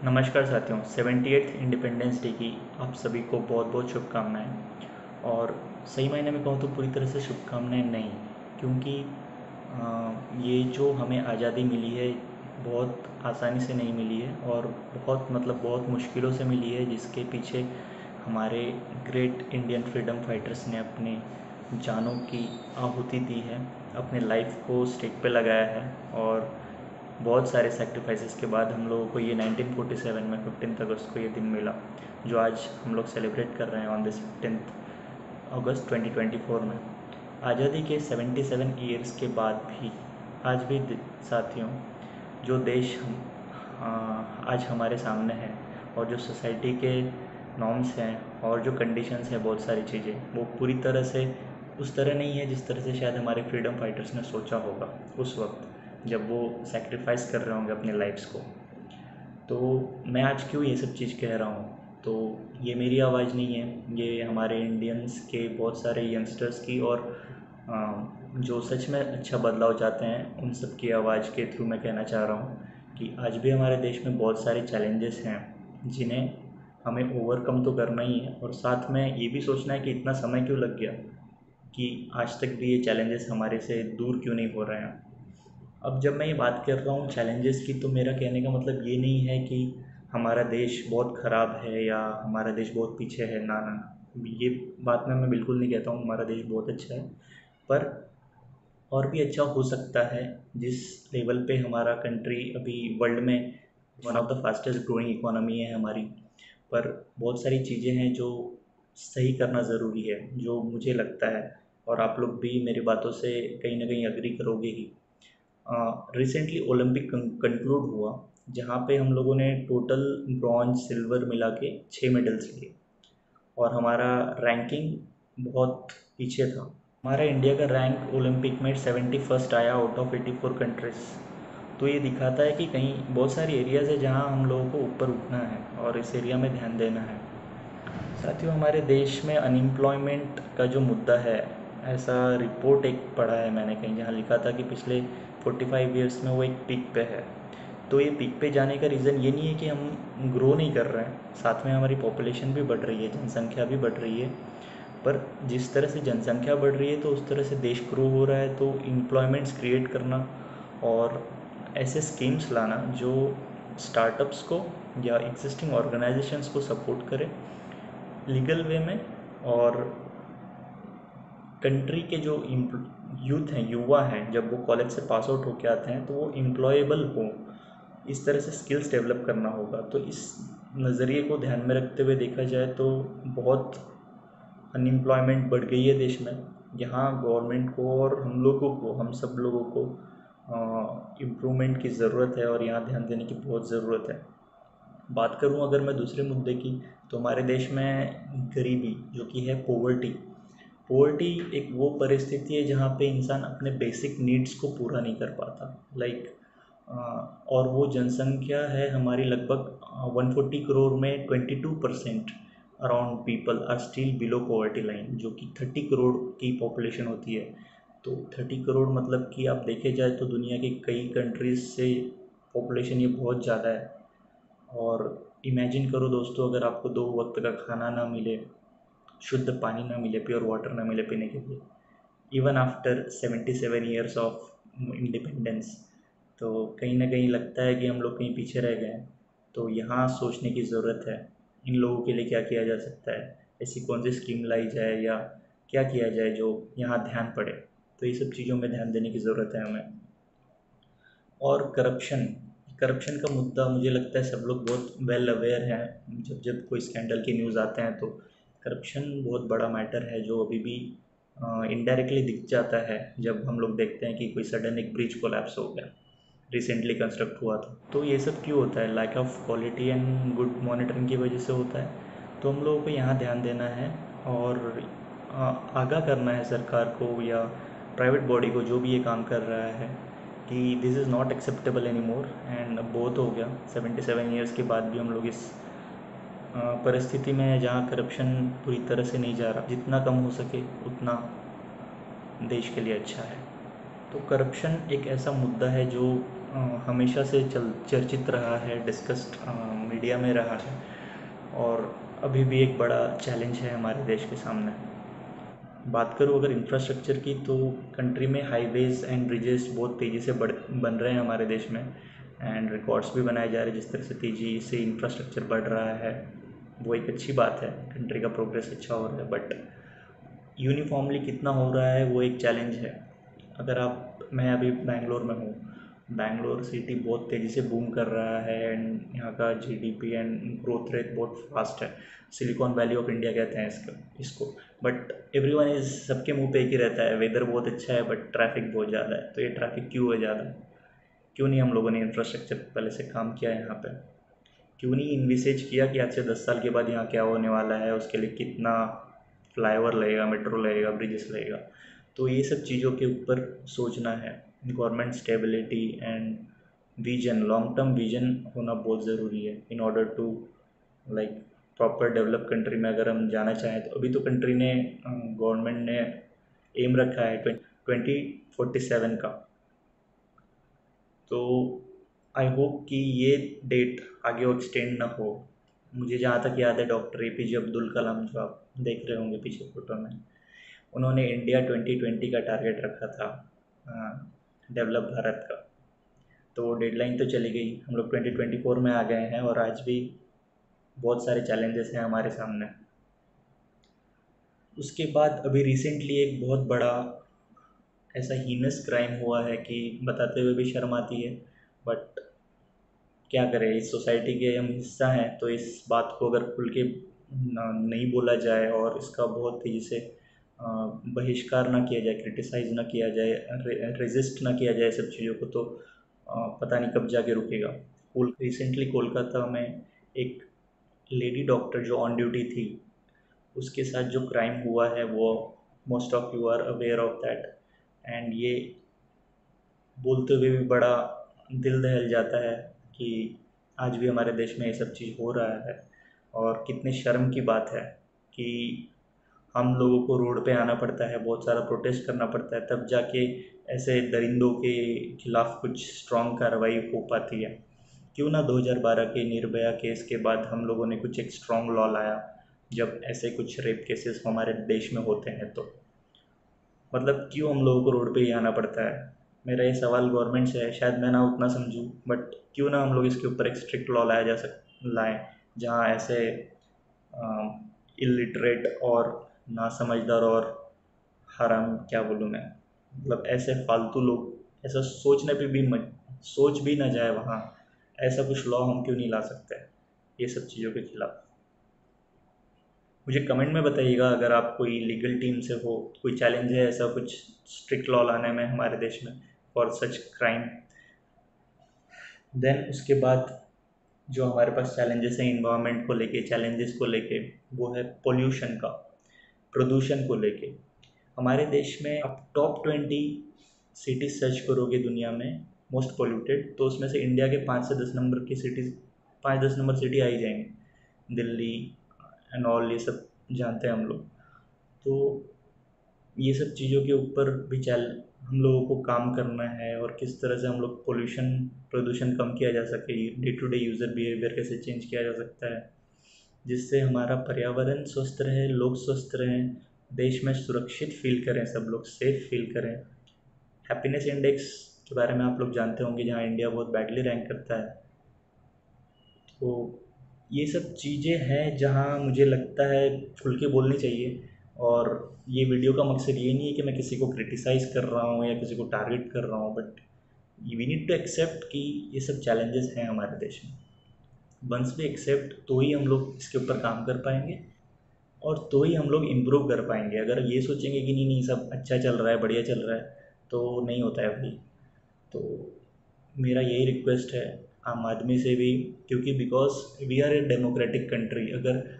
नमस्कार साथियों, 78th independence day की आप सभी को बहुत बहुत शुभकामनाएं। और सही मायने में कहूँ तो पूरी तरह से शुभकामनाएं नहीं, क्योंकि ये जो हमें आज़ादी मिली है बहुत आसानी से नहीं मिली है और बहुत मुश्किलों से मिली है, जिसके पीछे हमारे ग्रेट इंडियन फ्रीडम फाइटर्स ने अपने जानों की आहुति दी है, अपने लाइफ को स्टेक पे लगाया है। और बहुत सारे सेक्रीफाइसेस के बाद हम लोगों को ये 1947 में 15 अगस्त को ये दिन मिला, जो आज हम लोग सेलिब्रेट कर रहे हैं ऑन दिस 15 अगस्त 2024 में। आज़ादी के 77 ईयर्स के बाद भी आज भी साथियों, जो देश आज हमारे सामने है और जो सोसाइटी के नॉर्म्स हैं और जो कंडीशंस हैं, बहुत सारी चीज़ें वो पूरी तरह से उस तरह नहीं है जिस तरह से शायद हमारे फ्रीडम फाइटर्स ने सोचा होगा उस वक्त, जब वो सेक्रीफाइस कर रहे होंगे अपने लाइफ्स को। तो मैं आज क्यों ये सब चीज़ कह रहा हूँ, तो ये मेरी आवाज़ नहीं है, ये हमारे इंडियंस के बहुत सारे यंगस्टर्स की और जो सच में अच्छा बदलाव चाहते हैं उन सब की आवाज़ के थ्रू मैं कहना चाह रहा हूँ कि आज भी हमारे देश में बहुत सारे चैलेंजेस हैं जिन्हें हमें ओवरकम तो करना ही है, और साथ में ये भी सोचना है कि इतना समय क्यों लग गया कि आज तक भी ये चैलेंजेस हमारे से दूर क्यों नहीं हो रहे हैं। अब जब मैं ये बात कर रहा हूँ चैलेंजेस की, तो मेरा कहने का मतलब ये नहीं है कि हमारा देश बहुत ख़राब है या हमारा देश बहुत पीछे है। ना ना, ये बात मैं बिल्कुल नहीं कहता हूँ। हमारा देश बहुत अच्छा है, पर और भी अच्छा हो सकता है। जिस लेवल पे हमारा कंट्री अभी वर्ल्ड में one of the fastest growing economy है हमारी, पर बहुत सारी चीज़ें हैं जो सही करना ज़रूरी है, जो मुझे लगता है। और आप लोग भी मेरी बातों से कहीं ना कहीं अग्री करोगे ही। रिसेंटली ओलंपिक कंक्लूड हुआ, जहाँ पे हम लोगों ने टोटल ब्रॉन्ज सिल्वर मिला के 6 मेडल्स लिए, और हमारा रैंकिंग बहुत पीछे था। हमारा इंडिया का रैंक ओलंपिक में 71st आया आउट ऑफ 84 कंट्रीज़। तो ये दिखाता है कि कहीं बहुत सारी एरियाज़ है जहाँ हम लोगों को ऊपर उठना है और इस एरिया में ध्यान देना है। साथियों, हमारे देश में अनएम्प्लॉयमेंट का जो मुद्दा है, ऐसा रिपोर्ट एक पढ़ा है मैंने कहीं, जहाँ लिखा था कि पिछले 45 ईयर्स में वो एक पीक पे है। तो ये पीक पे जाने का रीज़न ये नहीं है कि हम ग्रो नहीं कर रहे हैं, साथ में हमारी पॉपुलेशन भी बढ़ रही है, जनसंख्या भी बढ़ रही है। पर जिस तरह से जनसंख्या बढ़ रही है तो उस तरह से देश ग्रो हो रहा है। तो एम्प्लॉयमेंट्स क्रिएट करना और ऐसे स्कीम्स लाना जो स्टार्टअप्स को या एग्जिस्टिंग ऑर्गेनाइजेशंस को सपोर्ट करे लीगल वे में, और कंट्री के जो यूथ हैं, युवा हैं, जब वो कॉलेज से पास आउट होके आते हैं तो वो एम्प्लॉयबल हो, इस तरह से स्किल्स डेवलप करना होगा। तो इस नज़रिए को ध्यान में रखते हुए देखा जाए तो बहुत अनएम्प्लॉयमेंट बढ़ गई है देश में। यहाँ गवर्नमेंट को और हम लोगों को, हम सब लोगों को इम्प्रूवमेंट की ज़रूरत है और यहाँ ध्यान देने की बहुत ज़रूरत है। बात करूँ अगर मैं दूसरे मुद्दे की, तो हमारे देश में गरीबी जो कि है पोवर्टी, पोवर्टी एक वो परिस्थिति है जहाँ पे इंसान अपने बेसिक नीड्स को पूरा नहीं कर पाता, लाइक। और वो जनसंख्या है हमारी लगभग 140 करोड़ में 22% around people are still below poverty line, जो कि 30 करोड़ की पॉपुलेशन होती है। तो 30 करोड़ मतलब कि आप देखे जाए तो दुनिया के कई कंट्रीज़ से पॉपुलेशन ये बहुत ज़्यादा है। और इमेजिन करो दोस्तों, अगर आपको 2 वक्त का खाना ना मिले, शुद्ध पानी ना मिले, प्योर वाटर ना मिले पीने के लिए, even after 77 years of independence, तो कहीं ना कहीं लगता है कि हम लोग कहीं पीछे रह गए हैं। तो यहाँ सोचने की ज़रूरत है, इन लोगों के लिए क्या किया जा सकता है, ऐसी कौन सी स्कीम लाई जाए या क्या किया जाए जो यहाँ ध्यान पड़े। तो ये सब चीज़ों में ध्यान देने की ज़रूरत है हमें। और करप्शन, करप्शन का मुद्दा मुझे लगता है सब लोग बहुत वेल अवेयर हैं। जब जब कोई स्कैंडल की न्यूज़ आते हैं तो करप्शन बहुत बड़ा मैटर है, जो अभी भी इनडायरेक्टली दिख जाता है जब हम लोग देखते हैं कि कोई सडन एक ब्रिज कोलैप्स हो गया, रिसेंटली कंस्ट्रक्ट हुआ था। तो ये सब क्यों होता है? Lack of quality and good monitoring की वजह से होता है। तो हम लोगों को यहाँ ध्यान देना है और आगाह करना है सरकार को या प्राइवेट बॉडी को जो भी ये काम कर रहा है कि this is not acceptable any more. And अब बहुत हो गया, 77 ईयर्स के बाद भी हम लोग इस परिस्थिति में है जहाँ करप्शन पूरी तरह से नहीं जा रहा। जितना कम हो सके उतना देश के लिए अच्छा है। तो करप्शन एक ऐसा मुद्दा है जो हमेशा से चर्चित रहा है, डिस्कस्ड मीडिया में रहा है और अभी भी एक बड़ा चैलेंज है हमारे देश के सामने। बात करूँ अगर इंफ्रास्ट्रक्चर की, तो कंट्री में हाईवेज एंड ब्रिजेस बहुत तेज़ी से बन रहे हैं हमारे देश में, एंड रिकॉर्ड्स भी बनाए जा रहे हैं। जिस तरह से तेज़ी से इंफ्रास्ट्रक्चर बढ़ रहा है वो एक अच्छी बात है, कंट्री का प्रोग्रेस अच्छा हो रहा है, बट यूनिफॉर्मली कितना हो रहा है वो एक चैलेंज है। अगर मैं अभी बैंगलोर में हूँ, बैंगलोर सिटी बहुत तेज़ी से बूम कर रहा है एंड यहाँ का जीडीपी एंड ग्रोथ रेट बहुत फास्ट है। सिलिकॉन वैली ऑफ इंडिया कहते हैं इसको। बट एवरीवन इज, सबके मुंह पे एक ही रहता है, वेदर बहुत अच्छा है बट ट्रैफिक बहुत ज़्यादा है। तो ये ट्रैफिक क्यों है ज़्यादा? क्यों नहीं हम लोगों ने इंफ्रास्ट्रक्चर पहले से काम किया है यहाँ पे? क्यों नहीं इन्विसेज किया कि आज से 10 साल के बाद यहाँ क्या होने वाला है, उसके लिए कितना फ्लाईओवर लगेगा, मेट्रो लगेगा, ब्रिजेस लगेगा? तो ये सब चीज़ों के ऊपर सोचना है। Government stability and vision, long term vision होना बहुत ज़रूरी है in order to like proper develop country में अगर हम जाना चाहें तो। अभी तो कंट्री ने, गवर्नमेंट ने एम रखा है 2047 का। तो आई होप कि ये डेट आगे एक्सटेंड ना हो। मुझे जहाँ तक याद है, डॉक्टर एपीजे अब्दुल कलाम, जो आप देख रहे होंगे पीछे फोटो में, उन्होंने इंडिया 2020 का टारगेट रखा था डेवलप भारत का। तो वो डेडलाइन तो चली गई, हम लोग 2024 में आ गए हैं और आज भी बहुत सारे चैलेंजेस हैं हमारे सामने। उसके बाद अभी रिसेंटली एक बहुत बड़ा ऐसा हीनस क्राइम हुआ है कि बताते हुए भी शर्म आती है, बट क्या करें, इस सोसाइटी के हम हिस्सा हैं, तो इस बात को अगर खुल के नहीं बोला जाए और इसका बहुत तेज़ी से बहिष्कार ना किया जाए, क्रिटिसाइज़ ना किया जाए, रेजिस्ट ना किया जाए सब चीज़ों को, तो पता नहीं कब जाके रुकेगा। रिसेंटली कोलकाता में एक लेडी डॉक्टर जो ऑन ड्यूटी थी, उसके साथ जो क्राइम हुआ है वो most of you are aware of that. And ये बोलते हुए भी बड़ा दिल दहल जाता है कि आज भी हमारे देश में ये सब चीज़ हो रहा है। और कितने शर्म की बात है कि हम लोगों को रोड पे आना पड़ता है, बहुत सारा प्रोटेस्ट करना पड़ता है, तब जाके ऐसे दरिंदों के खिलाफ कुछ स्ट्रॉन्ग कार्रवाई हो पाती है। क्यों ना 2012 के निर्भया केस के बाद हम लोगों ने कुछ एक स्ट्रॉन्ग लॉ लाया, जब ऐसे कुछ रेप केसेस हमारे देश में होते हैं तो मतलब क्यों हम लोगों को रोड पे ही आना पड़ता है? मेरा ये सवाल गवर्नमेंट से है, शायद मैं ना उतना समझूं, बट क्यों ना हम लोग इसके ऊपर एक स्ट्रिक्ट लॉ लाएं, जहाँ ऐसे इलिटरेट और ना समझदार और हराम, क्या बोलूँ मैं, मतलब ऐसे फालतू लोग ऐसा सोचने पे भी मत सोच भी ना जाए वहाँ, ऐसा कुछ लॉ हम क्यों नहीं ला सकते ये सब चीज़ों के खिलाफ? मुझे कमेंट में बताइएगा अगर आप कोई लीगल टीम से हो, कोई चैलेंज है ऐसा कुछ स्ट्रिक्ट लॉ लाने में हमारे देश में फॉर सच क्राइम। देन उसके बाद जो हमारे पास चैलेंजेस हैं इन्वायरमेंट को लेके, चैलेंजेस को लेके, वो है पोल्यूशन का, प्रदूषण को लेके। हमारे देश में आप टॉप 20 सिटीज़ सर्च करोगे दुनिया में मोस्ट पोल्यूटेड, तो उसमें से इंडिया के 5 से 10 नंबर की सिटीज़, 5-10 नंबर सिटी आ ही जाएंगे। दिल्ली एंड ऑल, ये सब जानते हैं हम लोग। तो ये सब चीज़ों के ऊपर भी हम लोगों को काम करना है, और किस तरह से हम लोग प्रदूषण कम किया जा सके, day to day user behaviour कैसे चेंज किया जा सकता है, जिससे हमारा पर्यावरण स्वस्थ रहे, लोग स्वस्थ रहें, देश में सुरक्षित फील करें, सब लोग सेफ फील करें। हैप्पीनेस इंडेक्स के बारे में आप लोग जानते होंगे, जहाँ इंडिया बहुत बैडली रैंक करता है। तो ये सब चीज़ें हैं जहाँ मुझे लगता है खुल के बोलनी चाहिए। और ये वीडियो का मकसद ये नहीं है कि मैं किसी को क्रिटिसाइज़ कर रहा हूँ या किसी को टारगेट कर रहा हूँ, but we need to accept कि ये सब चैलेंजेस हैं हमारे देश में। वंस वी एक्सेप्ट, तो ही हम लोग इसके ऊपर काम कर पाएंगे और तो ही हम लोग इम्प्रूव कर पाएंगे। अगर ये सोचेंगे कि नहीं नहीं सब अच्छा चल रहा है, बढ़िया चल रहा है, तो नहीं होता है भाई। तो मेरा यही रिक्वेस्ट है आम आदमी से भी, क्योंकि because we are a democratic country. अगर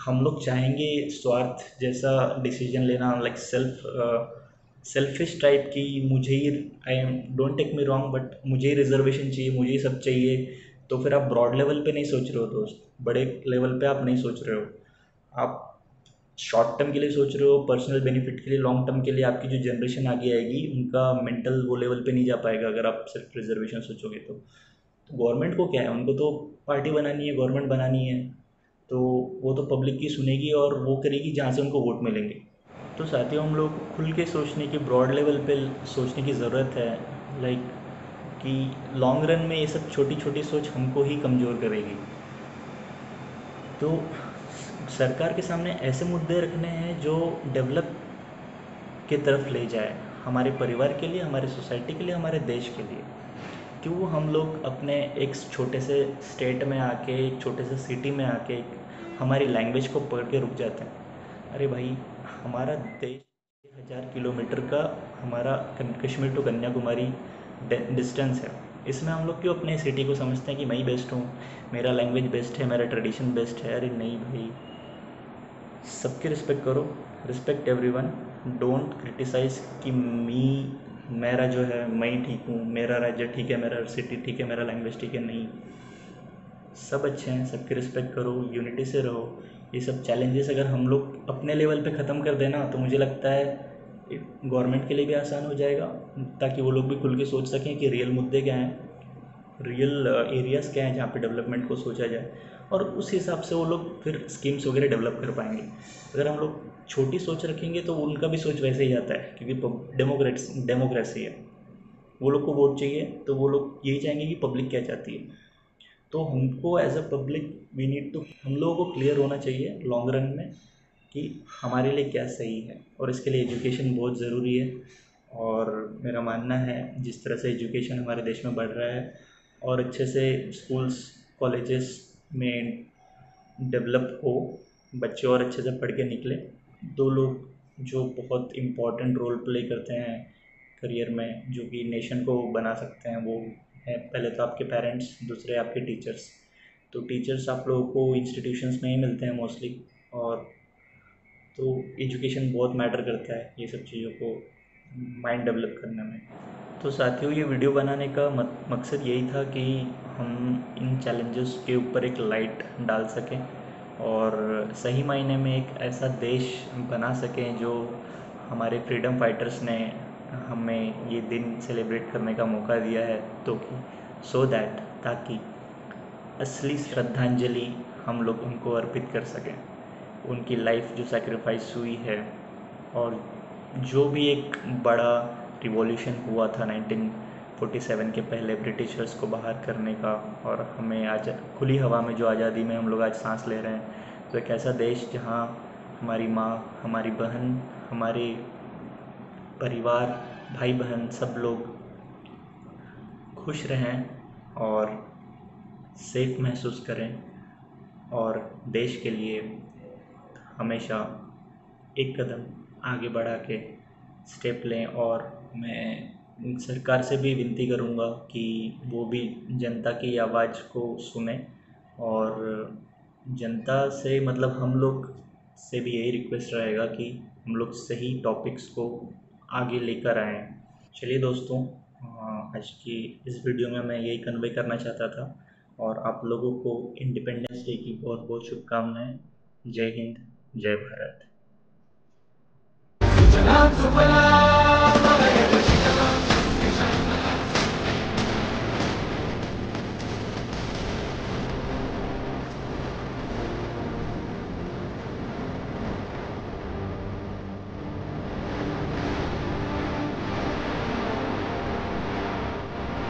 हम लोग चाहेंगे स्वार्थ जैसा डिसीजन लेना, लाइक सेल्फिश टाइप की, मुझे ही, I am, don't take me wrong, but मुझे ही रिजर्वेशन चाहिए, मुझे ही सब चाहिए, तो फिर आप ब्रॉड लेवल पे नहीं सोच रहे हो दोस्त, बड़े लेवल पे आप नहीं सोच रहे हो। आप शॉर्ट टर्म के लिए सोच रहे हो, पर्सनल बेनिफिट के लिए, लॉन्ग टर्म के लिए आपकी जो जनरेशन आगे आएगी उनका मेंटल वो लेवल पे नहीं जा पाएगा अगर आप सिर्फ रिजर्वेशन सोचोगे तो गवर्नमेंट को क्या है, उनको तो पार्टी बनानी है, गवर्नमेंट बनानी है, तो वो तो पब्लिक की सुनेगी और वो करेगी जहाँ से उनको वोट मिलेंगे। तो साथियों हम लोग खुल के सोचने की, ब्रॉड लेवल पे सोचने की ज़रूरत है। लाइक कि लॉन्ग रन में ये सब छोटी छोटी सोच हमको ही कमज़ोर करेगी। तो सरकार के सामने ऐसे मुद्दे रखने हैं जो डेवलप की तरफ ले जाए, हमारे परिवार के लिए, हमारे सोसाइटी के लिए, हमारे देश के लिए। क्यों हम लोग अपने एक छोटे से स्टेट में आके, एक छोटे से सिटी में आके हमारी लैंग्वेज को पकड़ के रुक जाते हैं? अरे भाई, हमारा देश 1000 किलोमीटर का, हमारा कश्मीर टू कन्याकुमारी डिस्टेंस है। इसमें हम लोग क्यों अपने सिटी को समझते हैं कि मैं ही बेस्ट हूँ, मेरा लैंग्वेज बेस्ट है, मेरा ट्रेडिशन बेस्ट है? अरे नहीं भाई, सबकी रिस्पेक्ट करो, रिस्पेक्ट एवरीवन। डोंट क्रिटिसाइज कि मेरा जो है मैं ही ठीक हूँ, मेरा राज्य ठीक है, मेरा सिटी ठीक है, मेरा लैंग्वेज ठीक है। नहीं, सब अच्छे हैं, सबकी रिस्पेक्ट करो, यूनिटी से रहो। ये सब चैलेंजेस अगर हम लोग अपने लेवल पे ख़त्म कर देना तो मुझे लगता है गवर्नमेंट के लिए भी आसान हो जाएगा, ताकि वो लोग भी खुल के सोच सकें कि रियल मुद्दे क्या हैं, रियल एरियाज़ क्या हैं जहाँ पे डेवलपमेंट को सोचा जाए, और उस हिसाब से वो लोग फिर स्कीम्स वगैरह डेवलप कर पाएंगे। अगर हम लोग छोटी सोच रखेंगे तो उनका भी सोच वैसे ही आता है, क्योंकि डेमोक्रेसी है, वो लोग को वोट चाहिए तो वो लोग यही चाहेंगे कि पब्लिक क्या चाहती है। तो हमको as a public we need to, हम लोगों को क्लियर होना चाहिए लॉन्ग रन में कि हमारे लिए क्या सही है, और इसके लिए एजुकेशन बहुत ज़रूरी है। और मेरा मानना है जिस तरह से एजुकेशन हमारे देश में बढ़ रहा है और अच्छे से स्कूल्स कॉलेजेस में डेवलप हो, बच्चे और अच्छे से पढ़ के निकले। दो लोग जो बहुत इम्पोर्टेंट रोल प्ले करते हैं करियर में, जो कि नेशन को बना सकते हैं, वो है पहले तो आपके पेरेंट्स, दूसरे आपके टीचर्स। तो टीचर्स आप लोगों को इंस्टीट्यूशंस में ही मिलते हैं मोस्टली, और तो एजुकेशन बहुत मैटर करता है ये सब चीज़ों को माइंड डेवलप करने में। तो साथियों ये वीडियो बनाने का मकसद यही था कि हम इन चैलेंजेस के ऊपर एक लाइट डाल सकें और सही मायने में एक ऐसा देश बना सकें जो हमारे फ्रीडम फाइटर्स ने हमें ये दिन सेलिब्रेट करने का मौका दिया है, तो कि सो दैट, ताकि असली श्रद्धांजलि हम लोग उनको अर्पित कर सकें। उनकी लाइफ जो सैक्रिफाइस हुई है, और जो भी एक बड़ा रिवॉल्यूशन हुआ था 1947 के पहले ब्रिटिशर्स को बाहर करने का, और हमें आज खुली हवा में जो आज़ादी में हम लोग आज सांस ले रहे हैं, तो एक ऐसा देश जहाँ हमारी माँ, हमारी बहन, हमारे परिवार, भाई बहन सब लोग खुश रहें और सेफ महसूस करें, और देश के लिए हमेशा एक कदम आगे बढ़ा के स्टेप लें। और मैं सरकार से भी विनती करूंगा कि वो भी जनता की आवाज़ को सुने, और जनता से मतलब हम लोग से भी यही रिक्वेस्ट रहेगा कि हम लोग सही टॉपिक्स को आगे लेकर आएँ। चलिए दोस्तों, आज की इस वीडियो में मैं यही कन्वे करना चाहता था, और आप लोगों को इंडिपेंडेंस डे की बहुत बहुत शुभकामनाएं। जय हिंद, जय भारत।